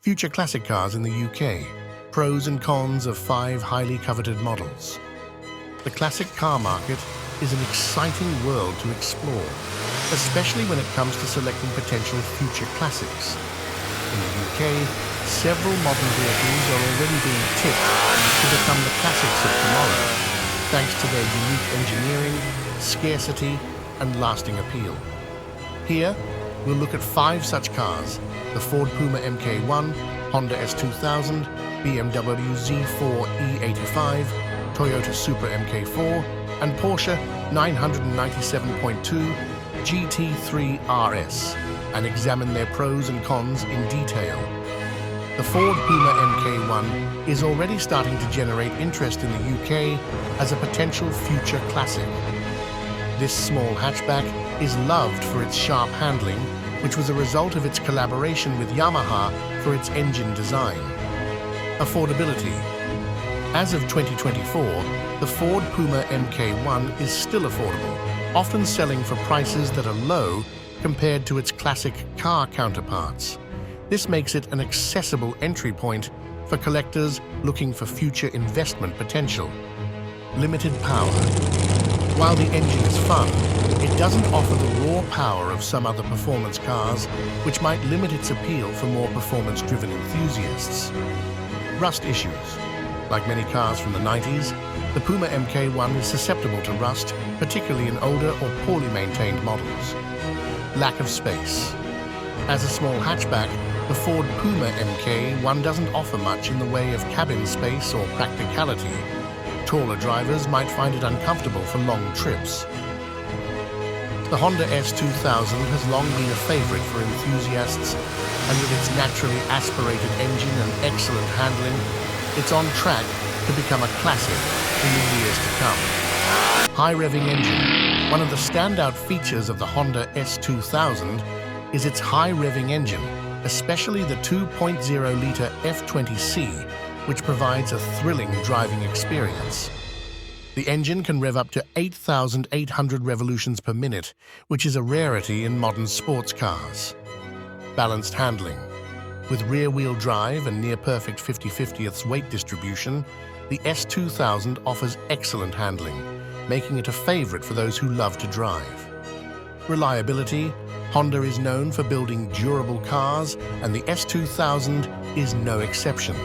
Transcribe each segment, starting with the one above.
Future classic cars in the UK. Pros and cons of 5 highly coveted models. The classic car market is an exciting world to explore, especially when it comes to selecting potential future classics. In the UK, several modern vehicles are already being tipped to become the classics of tomorrow, thanks to their unique engineering, scarcity, and lasting appeal. Here, we'll look at 5 such cars: the Ford Puma MK1, Honda S2000, BMW Z4 E85, Toyota Supra MK4, and Porsche 997.2 GT3 RS, and examine their pros and cons in detail. The Ford Puma MK1 is already starting to generate interest in the UK as a potential future classic. This small hatchback is loved for its sharp handling, which was a result of its collaboration with Yamaha for its engine design. Affordability. As of 2024, the Ford Puma MK1 is still affordable, often selling for prices that are low compared to its classic car counterparts. This makes it an accessible entry point for collectors looking for future investment potential. Limited power. While the engine is fun, it doesn't offer the raw power of some other performance cars, which might limit its appeal for more performance-driven enthusiasts. Rust issues. Like many cars from the 90s, the Puma MK1 is susceptible to rust, particularly in older or poorly maintained models. Lack of space. As a small hatchback, the Ford Puma MK1 doesn't offer much in the way of cabin space or practicality. Taller drivers might find it uncomfortable for long trips. The Honda S2000 has long been a favorite for enthusiasts, and with its naturally aspirated engine and excellent handling, it's on track to become a classic in the years to come. High-revving engine. One of the standout features of the Honda S2000 is its high-revving engine, especially the 2.0-liter F20C, which provides a thrilling driving experience. The engine can rev up to 8,800 revolutions per minute, which is a rarity in modern sports cars. Balanced handling. With rear-wheel drive and near-perfect 50/50ths weight distribution, the S2000 offers excellent handling, making it a favorite for those who love to drive. Reliability. Honda is known for building durable cars, and the S2000 is no exception.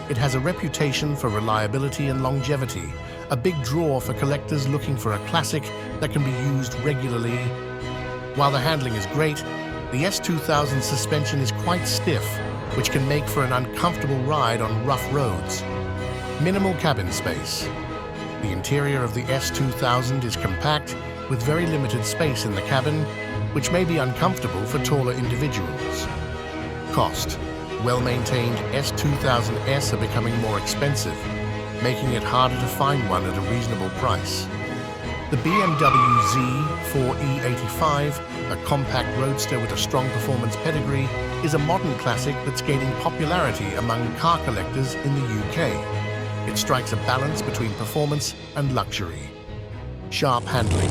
It has a reputation for reliability and longevity, a big draw for collectors looking for a classic that can be used regularly. While the handling is great, the S2000 suspension is quite stiff, which can make for an uncomfortable ride on rough roads. Minimal cabin space. The interior of the S2000 is compact, with very limited space in the cabin, which may be uncomfortable for taller individuals. Cost. Well-maintained S2000S are becoming more expensive, making it harder to find one at a reasonable price. The BMW Z4 E85, a compact roadster with a strong performance pedigree, is a modern classic that's gaining popularity among car collectors in the UK. It strikes a balance between performance and luxury. Sharp handling.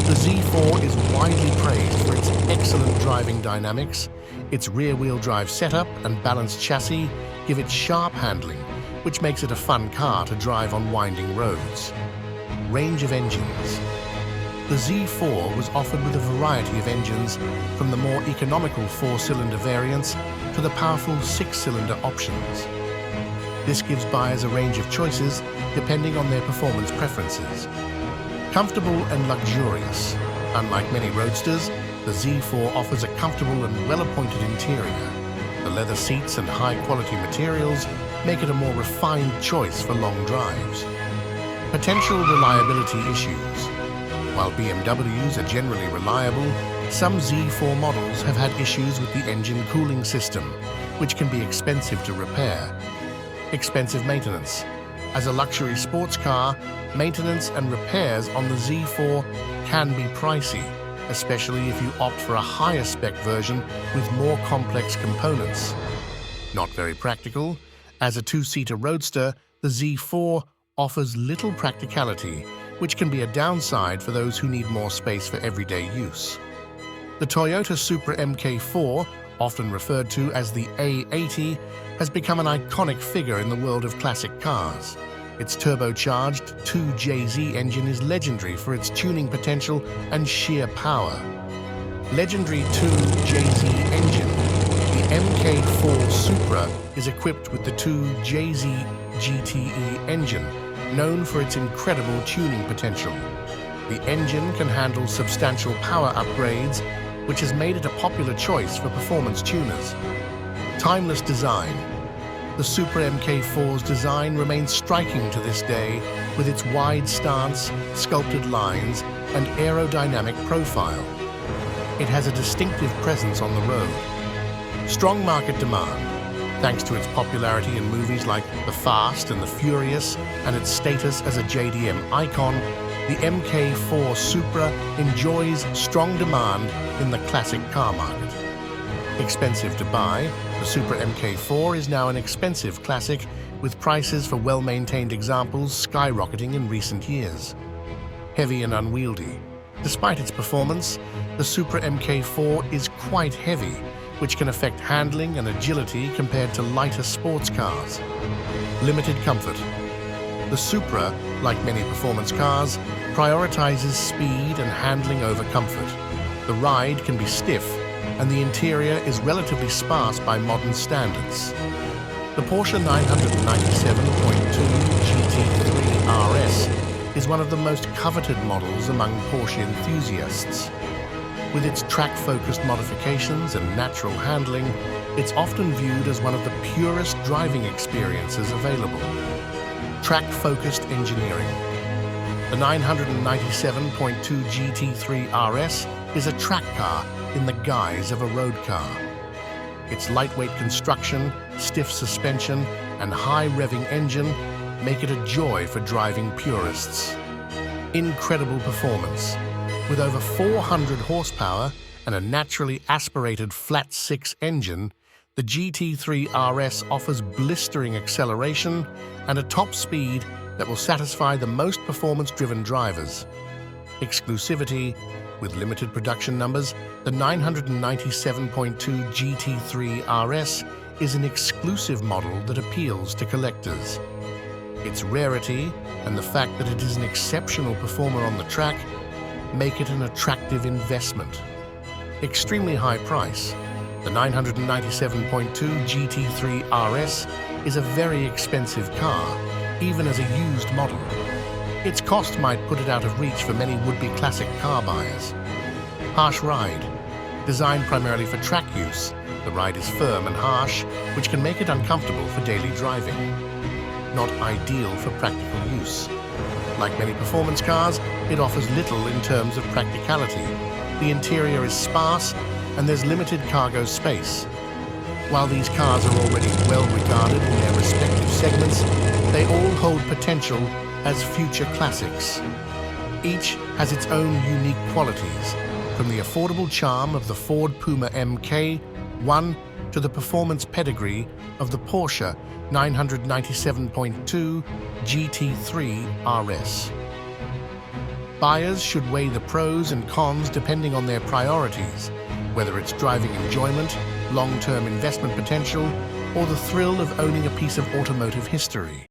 The Z4 is widely praised for its excellent driving dynamics. Its rear-wheel drive setup and balanced chassis give it sharp handling, which makes it a fun car to drive on winding roads. Range of engines. The Z4 was offered with a variety of engines, from the more economical 4-cylinder variants to the powerful 6-cylinder options. This gives buyers a range of choices depending on their performance preferences. Comfortable and luxurious. Unlike many roadsters, the Z4 offers a comfortable and well-appointed interior. The leather seats and high-quality materials make it a more refined choice for long drives. Potential reliability issues. While BMWs are generally reliable, some Z4 models have had issues with the engine cooling system, which can be expensive to repair. Expensive maintenance. As a luxury sports car, maintenance and repairs on the Z4 can be pricey, especially if you opt for a higher spec version with more complex components. Not very practical. As a 2-seater roadster, the Z4 offers little practicality, which can be a downside for those who need more space for everyday use. The Toyota Supra MK4 often referred to as the A80, has become an iconic figure in the world of classic cars. Its turbocharged 2JZ engine is legendary for its tuning potential and sheer power. Legendary 2JZ engine, the MK4 Supra is equipped with the 2JZ GTE engine, known for its incredible tuning potential. The engine can handle substantial power upgrades, which has made it a popular choice for performance tuners. Timeless design. The Supra MK4's design remains striking to this day, with its wide stance, sculpted lines, and aerodynamic profile. It has a distinctive presence on the road. Strong market demand. Thanks to its popularity in movies like The Fast and the Furious and its status as a JDM icon, the MK4 Supra enjoys strong demand in the classic car market. Expensive to buy, the Supra MK4 is now an expensive classic, with prices for well-maintained examples skyrocketing in recent years. Heavy and unwieldy. Despite its performance, the Supra MK4 is quite heavy, which can affect handling and agility compared to lighter sports cars. Limited comfort. The Supra, like many performance cars, prioritizes speed and handling over comfort. The ride can be stiff, and the interior is relatively sparse by modern standards. The Porsche 997.2 GT3 RS is one of the most coveted models among Porsche enthusiasts. With its track-focused modifications and natural handling, it's often viewed as one of the purest driving experiences available. Track-focused engineering. The 997.2 GT3 RS is a track car in the guise of a road car. Its lightweight construction, stiff suspension, and high-revving engine make it a joy for driving purists. Incredible performance. With over 400 horsepower and a naturally aspirated flat-six engine, the GT3 RS offers blistering acceleration and a top speed that will satisfy the most performance-driven drivers. Exclusivity. With limited production numbers, the 997.2 GT3 RS is an exclusive model that appeals to collectors. Its rarity and the fact that it is an exceptional performer on the track make it an attractive investment. Extremely high price. The 997.2 GT3 RS is a very expensive car, even as a used model. Its cost might put it out of reach for many would-be classic car buyers. Harsh ride. Designed primarily for track use, the ride is firm and harsh, which can make it uncomfortable for daily driving. Not ideal for practical use. Like many performance cars, it offers little in terms of practicality. The interior is sparse, and there's limited cargo space. While these cars are already well regarded in their respective segments, they all hold potential as future classics. Each has its own unique qualities, from the affordable charm of the Ford Puma MK1 to the performance pedigree of the Porsche 997.2 GT3 RS. Buyers should weigh the pros and cons depending on their priorities, whether it's driving enjoyment, long-term investment potential, or the thrill of owning a piece of automotive history.